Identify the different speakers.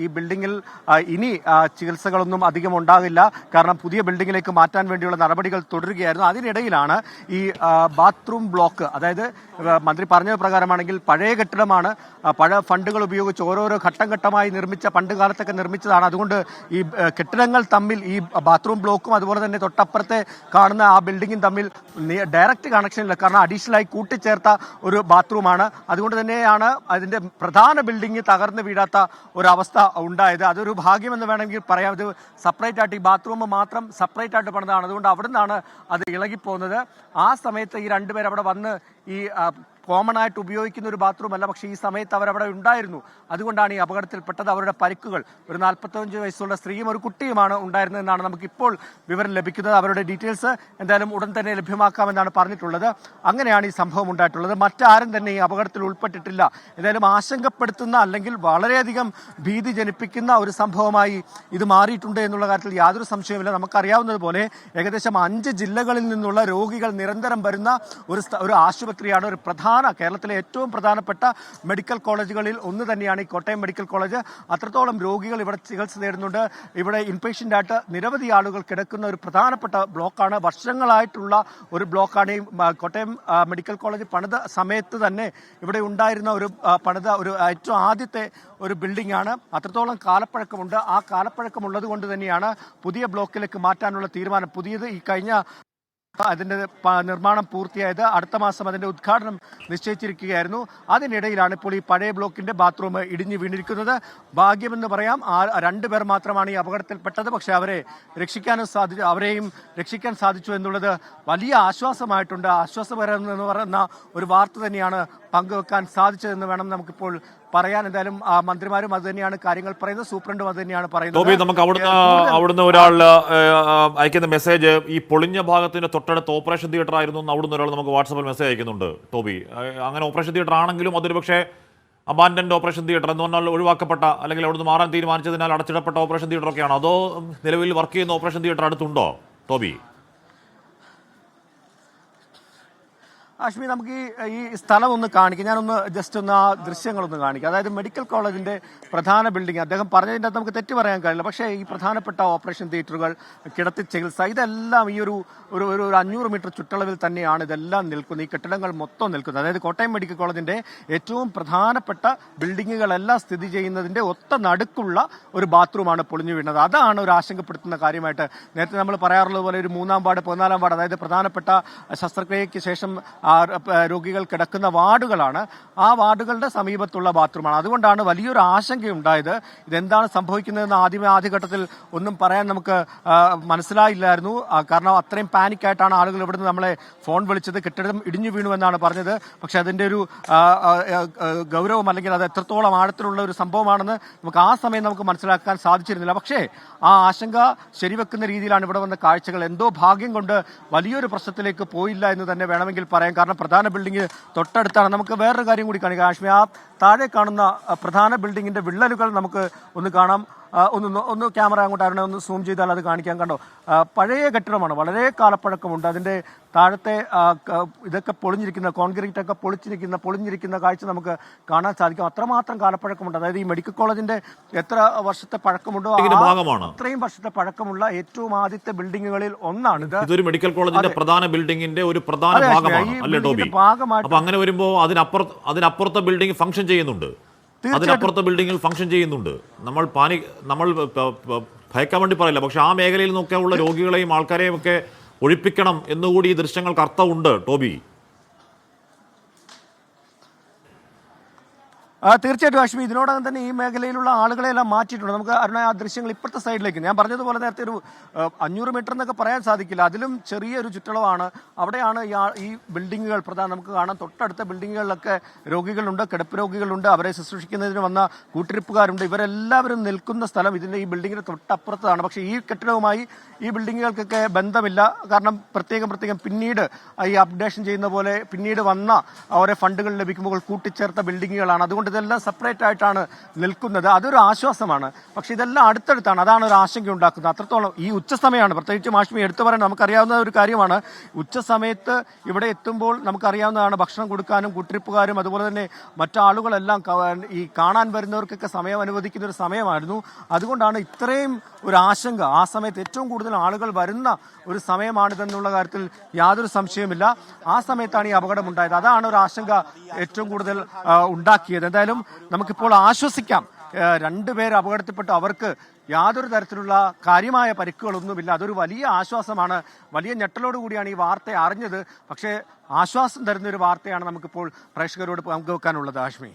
Speaker 1: ഈ ബിൽഡിംഗിൽ ഇനി ചികിത്സകളൊന്നും അധികം ഉണ്ടാകില്ല. കാരണം പുതിയ ബിൽഡിംഗിലേക്ക് മാറ്റാൻ വേണ്ടിയുള്ള നടപടികൾ തുടരുകയായിരുന്നു. അതിനിടയിലാണ് ഈ ബാത്റൂം ബ്ലോക്ക്, അതായത് മന്ത്രി പറഞ്ഞത് പ്രകാരമാണെങ്കിൽ പഴയ കെട്ടിടമാണ്, പഴയ ഫണ്ടുകൾ ഉപയോഗിച്ച് ഓരോരോ ഘട്ടം ഘട്ടമായി നിർമ്മിച്ച, പണ്ട് കാലത്തൊക്കെ നിർമ്മിച്ചതാണ്. അതുകൊണ്ട് ഈ കെട്ടിടങ്ങൾ തമ്മിൽ, ഈ ബാത്റൂം ബ്ലോക്കും അതുപോലെ തന്നെ തൊട്ടപ്പുറത്തെ കാണുന്ന ആ ബിൽഡിംഗും തമ്മിൽ ഡയറക്റ്റ് കണക്ഷൻ ഇല്ല. കാരണം അഡീഷണലായി കൂട്ടിച്ചേർത്ത ഒരു ബാത്റൂമാണ്. അതുകൊണ്ട് തന്നെയാണ് അതിന്റെ പ്രധാന ബിൽഡിംഗ് തകർന്നു വീഴാത്ത ഒരവസ്ഥ ഉണ്ടായത്. അതൊരു ഭാഗ്യമെന്ന് വേണമെങ്കിൽ പറയാം. ഇത് സെപ്പറേറ്റ് ആയിട്ട്, ഈ ബാത്റൂം മാത്രം സെപ്പറേറ്റ് ആയിട്ട് പണിതാണ്. അതുകൊണ്ട് അവിടെ നിന്നാണ് അത് ഇളകിപ്പോകുന്നത്. ആ സമയത്ത് ഈ രണ്ടുപേർ അവിടെ വന്ന് ഈ കോമൺ ആയിട്ട് ഉപയോഗിക്കുന്ന ഒരു ബാത്റൂം അല്ല, പക്ഷേ ഈ സമയത്ത് അവരവിടെ ഉണ്ടായിരുന്നു. അതുകൊണ്ടാണ് ഈ അപകടത്തിൽപ്പെട്ടത്. അവരുടെ പരിക്കുകൾ, ഒരു 45 വയസ്സുള്ള സ്ത്രീയും ഒരു കുട്ടിയുമാണ് ഉണ്ടായിരുന്നതെന്നാണ് നമുക്കിപ്പോൾ വിവരം ലഭിക്കുന്നത്. അവരുടെ ഡീറ്റെയിൽസ് എന്തായാലും ഉടൻ തന്നെ ലഭ്യമാക്കാമെന്നാണ് പറഞ്ഞിട്ടുള്ളത്. അങ്ങനെയാണ് ഈ സംഭവം ഉണ്ടായിട്ടുള്ളത്. മറ്റാരും തന്നെ ഈ അപകടത്തിൽ ഉൾപ്പെട്ടിട്ടില്ല. എന്തായാലും ആശങ്കപ്പെടുത്തുന്ന, അല്ലെങ്കിൽ വളരെയധികം ഭീതി ജനിപ്പിക്കുന്ന ഒരു സംഭവമായി ഇത് മാറിയിട്ടുണ്ട് എന്നുള്ള കാര്യത്തിൽ യാതൊരു സംശയവുമില്ല. നമുക്കറിയാവുന്നതുപോലെ ഏകദേശം 5 ജില്ലകളിൽ നിന്നുള്ള രോഗികൾ നിരന്തരം വരുന്ന ഒരു ആശുപത്രിയാണ്, ഒരു കേരളത്തിലെ ഏറ്റവും പ്രധാനപ്പെട്ട മെഡിക്കൽ കോളേജുകളിൽ ഒന്ന് തന്നെയാണ് ഈ കോട്ടയം മെഡിക്കൽ കോളേജ്. അത്രത്തോളം രോഗികൾ ഇവിടെ ചികിത്സ നേടുന്നുണ്ട്. ഇവിടെ ഇൻപേഷ്യന്റ് ആയിട്ട് നിരവധി ആളുകൾ കിടക്കുന്ന ഒരു പ്രധാനപ്പെട്ട ബ്ലോക്കാണ്, വർഷങ്ങളായിട്ടുള്ള ഒരു ബ്ലോക്കാണ് ഈ കോട്ടയം മെഡിക്കൽ കോളേജ്. പണിത സമയത്ത് തന്നെ ഇവിടെ ഉണ്ടായിരുന്ന ഒരു ഏറ്റവും ആദ്യത്തെ ഒരു ബിൽഡിംഗ് ആണ്. അത്രത്തോളം കാലപ്പഴക്കമുണ്ട്. ആ കാലപ്പഴക്കമുള്ളത് കൊണ്ട് തന്നെയാണ് പുതിയ ബ്ലോക്കിലേക്ക് മാറ്റാനുള്ള തീരുമാനം. പുതിയത് ഈ കഴിഞ്ഞ അതിന്റെ നിർമ്മാണം പൂർത്തിയായത്. അടുത്ത മാസം അതിന്റെ ഉദ്ഘാടനം നിശ്ചയിച്ചിരിക്കുകയായിരുന്നു. അതിനിടയിലാണ് ഇപ്പോൾ ഈ പഴയ ബ്ലോക്കിന്റെ ബാത്റൂം ഇടിഞ്ഞു വീണിരിക്കുന്നത്. ഭാഗ്യമെന്ന് പറയാം, 2 പേർ മാത്രമാണ് ഈ അപകടത്തിൽപ്പെട്ടത്. പക്ഷെ അവരെയും രക്ഷിക്കാൻ സാധിച്ചു എന്നുള്ളത് വലിയ ആശ്വാസമായിട്ടുണ്ട്. ആശ്വാസപരമെന്ന് പറയുന്ന ഒരു വാർത്ത തന്നെയാണ് പങ്കുവെക്കാൻ സാധിച്ചതെന്ന് വേണം നമുക്കിപ്പോൾ പറയാൻ. എന്തായാലും മന്ത്രിമാരും അത് തന്നെയാണ് കാര്യങ്ങൾ പറയുന്നത്, സൂപ്രണ്ടും അത് തന്നെയാണ് പറയുന്നത്.
Speaker 2: നമുക്ക് അവിടുന്ന് ഒരാൾ അയക്കുന്ന മെസ്സേജ്, ഈ പൊളിഞ്ഞ ഭാഗത്തിന്റെ തൊട്ടടുത്ത് ഓപ്പറേഷൻ തിയേറ്റർ ആയിരുന്നു എന്ന് അവിടുന്ന് ഒരാൾ നമുക്ക് വാട്സാപ്പിൽ മെസ്സേജ് അയക്കുന്നുണ്ട്. ടോബി, അങ്ങനെ ഓപ്പറേഷൻ തിയേറ്റർ ആണെങ്കിലും അതൊരു പക്ഷേ അബാൻഡൻഡ് ഓപ്പറേഷൻ തിയേറ്റർ എന്ന് പറഞ്ഞാൽ ഒഴിവാക്കപ്പെട്ട, അല്ലെങ്കിൽ അവിടുന്ന് മാറാൻ തീരുമാനിച്ചതിനാൽ അടച്ചിടപ്പെട്ട ഓപ്പറേഷൻ തിയേറ്റർ ഒക്കെയാണോ, അതോ നിലവിൽ വർക്ക് ചെയ്യുന്ന ഓപ്പറേഷൻ തിയേറ്റർ അടുത്തുണ്ടോ ടോബി?
Speaker 1: ആഷ്മി, നമുക്ക് ഈ സ്ഥലം ഒന്ന് കാണിക്കാം. ഞാനൊന്ന് ജസ്റ്റ് ഒന്ന് ആ ദൃശ്യങ്ങളൊന്ന് കാണിക്കാം. അതായത് മെഡിക്കൽ കോളേജിന്റെ പ്രധാന ബിൽഡിംഗ്, അദ്ദേഹം പറഞ്ഞതിൻ്റെ അകത്ത് നമുക്ക് തെറ്റ് പറയാൻ കഴിയില്ല. പക്ഷേ ഈ പ്രധാനപ്പെട്ട ഓപ്പറേഷൻ തിയേറ്ററുകൾ, കിടത്തി ചികിത്സ, ഇതെല്ലാം ഈ ഒരു 500 മീറ്റർ ചുറ്റളവിൽ തന്നെയാണ് ഇതെല്ലാം നിൽക്കുന്നത്. ഈ കെട്ടിടങ്ങൾ മൊത്തം നിൽക്കുന്നത്. അതായത് കോട്ടയം മെഡിക്കൽ കോളേജിന്റെ ഏറ്റവും പ്രധാനപ്പെട്ട ബിൽഡിങ്ങുകളെല്ലാം സ്ഥിതി ചെയ്യുന്നതിന്റെ ഒത്ത നടുക്കുള്ള ഒരു ബാത്റൂമാണ് പൊളിഞ്ഞു വീണത്. അതാണ് ഒരു ആശങ്കപ്പെടുത്തുന്ന കാര്യമായിട്ട്. നേരത്തെ നമ്മൾ പറയാറുള്ളത് പോലെ ഒരു 3-ാം വാർഡ്, 14-ാം വാർഡ്, അതായത് പ്രധാനപ്പെട്ട ശസ്ത്രക്രിയയ്ക്ക് ശേഷം രോഗികൾ കിടക്കുന്ന വാർഡുകളാണ്. ആ വാർഡുകളുടെ സമീപത്തുള്ള ബാത്റൂമാണ്. അതുകൊണ്ടാണ് വലിയൊരു ആശങ്കയുണ്ടായത്. ഇതെന്താണ് സംഭവിക്കുന്നതെന്ന് ആദ്യഘട്ടത്തിൽ ഒന്നും പറയാൻ നമുക്ക് മനസ്സിലായില്ലായിരുന്നു. കാരണം അത്രയും പാനിക്കായിട്ടാണ് ആളുകൾ ഇവിടുന്ന് നമ്മളെ ഫോൺ വിളിച്ചത്. കെട്ടിടം ഇടിഞ്ഞു വീണു എന്നാണ് പറഞ്ഞത്. പക്ഷെ അതിന്റെ ഒരു ഗൗരവം, അല്ലെങ്കിൽ അത് എത്രത്തോളം ആഴത്തിലുള്ള ഒരു സംഭവമാണെന്ന് നമുക്ക് ആ സമയം നമുക്ക് മനസ്സിലാക്കാൻ സാധിച്ചിരുന്നില്ല. പക്ഷേ ആ ആശങ്ക ശരിവെക്കുന്ന രീതിയിലാണ് ഇവിടെ വന്ന കാഴ്ചകൾ. എന്തോ ഭാഗ്യം കൊണ്ട് വലിയൊരു പ്രശ്നത്തിലേക്ക് പോയില്ല എന്ന് തന്നെ വേണമെങ്കിൽ പറയാം. കാരണം പ്രധാന ബിൽഡിംഗ് തൊട്ടടുത്താണ്. നമുക്ക് വേറൊരു കാര്യം കൂടി കാണിക്കാം ആഷ്മി. ആ താഴെ കാണുന്ന പ്രധാന ബിൽഡിങ്ങിന്റെ വിള്ളലുകൾ നമുക്ക് ഒന്ന് കാണാം. ഒന്ന് ക്യാമറ അങ്ങോട്ട് ആരുടെ ഒന്ന് സൂം ചെയ്താൽ അത് കാണിക്കാൻ. കണ്ടോ, പഴയ കെട്ടിടമാണ്, വളരെ കാലപ്പഴക്കമുണ്ട്. അതിന്റെ താഴത്തെ ഇതൊക്കെ പൊളിഞ്ഞിരിക്കുന്ന, കോൺക്രീറ്റ് ഒക്കെ പൊളിഞ്ഞിരിക്കുന്ന കാഴ്ച നമുക്ക് കാണാൻ സാധിക്കും. അത്രമാത്രം കാലപ്പഴക്കമുണ്ട്. അതായത് ഈ മെഡിക്കൽ കോളേജിന്റെ എത്ര വർഷത്തെ പഴക്കമുണ്ടോ അത്രയും വർഷത്തെ പഴക്കമുള്ള ഏറ്റവും ആദ്യത്തെ ബിൽഡിങ്ങുകളിൽ ഒന്നാണ് ഇത്.
Speaker 2: ഇതൊരു മെഡിക്കൽ കോളേജിന്റെ പ്രധാന ബിൽഡിങ്ങിന്റെ ഒരു പ്രധാന ഭാഗമാണ്. അങ്ങനെ വരുമ്പോൾ അതിനപ്പുറത്തെ ബിൽഡിംഗ് ഫംഗ്ഷൻ ചെയ്യുന്നുണ്ട്, അതിനപ്പുറത്തെ ബിൽഡിങ്ങിൽ ഫംഗ്ഷൻ ചെയ്യുന്നുണ്ട്. നമ്മൾ ഭയക്കാൻ വേണ്ടി പറയില്ല, പക്ഷെ ആ മേഖലയിൽ നിന്നൊക്കെ ഉള്ള രോഗികളെയും ആൾക്കാരെയും ഒക്കെ ഒഴിപ്പിക്കണം എന്നുകൂടി ഈ ദൃശ്യങ്ങൾക്ക് അർത്ഥമുണ്ട് ടോബി.
Speaker 1: തീർച്ചയായിട്ടും അശ്മി, ഇതിനോടകം തന്നെ ഈ മേഖലയിലുള്ള ആളുകളെല്ലാം മാറ്റിയിട്ടുണ്ട്. നമുക്ക് ആ ദൃശ്യങ്ങൾ ഇപ്പോഴത്തെ സൈഡിലേക്ക്, ഞാൻ പറഞ്ഞതുപോലെ നേരത്തെ ഒരു 500 മീറ്റർ എന്നൊക്കെ പറയാൻ സാധിക്കില്ല, അതിലും ചെറിയൊരു ചുറ്റളവാണ്. അവിടെയാണ് ഈ ബിൽഡിങ്ങുകൾ പ്രധാനം. നമുക്ക് കാണാം തൊട്ടടുത്ത ബിൽഡിങ്ങുകളിലൊക്കെ രോഗികളുണ്ട്, കിടപ്പ് രോഗികളുണ്ട്, അവരെ ശുശ്രൂഷിക്കുന്നതിന് വന്ന കൂട്ടിരിപ്പുകാരുണ്ട്. ഇവരെല്ലാവരും നിൽക്കുന്ന സ്ഥലം ഈ ബിൽഡിങ്ങിന് തൊട്ടപ്പുറത്താണ്. പക്ഷേ ഈ കെട്ടിടവുമായി ഈ ബിൽഡിങ്ങുകൾക്കൊക്കെ ബന്ധമില്ല. കാരണം പ്രത്യേകം പിന്നീട് ഈ അപ്ഡേഷൻ ചെയ്യുന്ന പോലെ പിന്നീട് വന്ന ഓരോ ഫണ്ടുകൾ ലഭിക്കുമ്പോൾ കൂട്ടിച്ചേർത്ത ബിൽഡിങ്ങുകളാണ്. അതുകൊണ്ട് അതുകൊണ്ട് ഇതെല്ലാം സെപ്പറേറ്റ് ആയിട്ടാണ് നിൽക്കുന്നത്. അതൊരു ആശ്വാസമാണ്. പക്ഷെ ഇതെല്ലാം അടുത്തടുത്താണ്, അതാണ് ഒരു ആശങ്ക ഉണ്ടാക്കുന്നത്. അത്രത്തോളം ഈ ഉച്ചസമയമാണ്, പ്രത്യേകിച്ച് മാഷ്മി എടുത്തു പറയാൻ നമുക്കറിയാവുന്ന ഒരു കാര്യമാണ്. ഉച്ചസമയത്ത് ഇവിടെ എത്തുമ്പോൾ നമുക്കറിയാവുന്നതാണ്, ഭക്ഷണം കൊടുക്കാനും കുട്ടിരിപ്പുകാരും അതുപോലെ തന്നെ മറ്റാളുകളെല്ലാം ഈ കാണാൻ വരുന്നവർക്കൊക്കെ സമയം അനുവദിക്കുന്ന ഒരു സമയമായിരുന്നു. അതുകൊണ്ടാണ് ഇത്രയും ഒരു ആശങ്ക. ആ സമയത്ത് ഏറ്റവും കൂടുതൽ ആളുകൾ വരുന്ന ഒരു സമയമാണിതെന്നുള്ള കാര്യത്തിൽ യാതൊരു സംശയമില്ല. ആ സമയത്താണ് ഈ അപകടമുണ്ടായത്. അതാണ് ഒരു ആശങ്ക ഏറ്റവും കൂടുതൽ ഉണ്ടാക്കിയത്. എന്തായാലും നമുക്കിപ്പോൾ ആശ്വസിക്കാം, രണ്ടുപേർ അപകടത്തിൽപ്പെട്ട് അവർക്ക് യാതൊരു തരത്തിലുള്ള കാര്യമായ പരിക്കുകളൊന്നുമില്ല. അതൊരു വലിയ ആശ്വാസമാണ്. വലിയ ഞെട്ടലോടുകൂടിയാണ് ഈ വാർത്ത അറിഞ്ഞത്. പക്ഷേ ആശ്വാസം തരുന്നൊരു വാർത്തയാണ് നമുക്കിപ്പോൾ പ്രേക്ഷകരോട് പങ്കുവെക്കാനുള്ളത്. ആഷ്മി.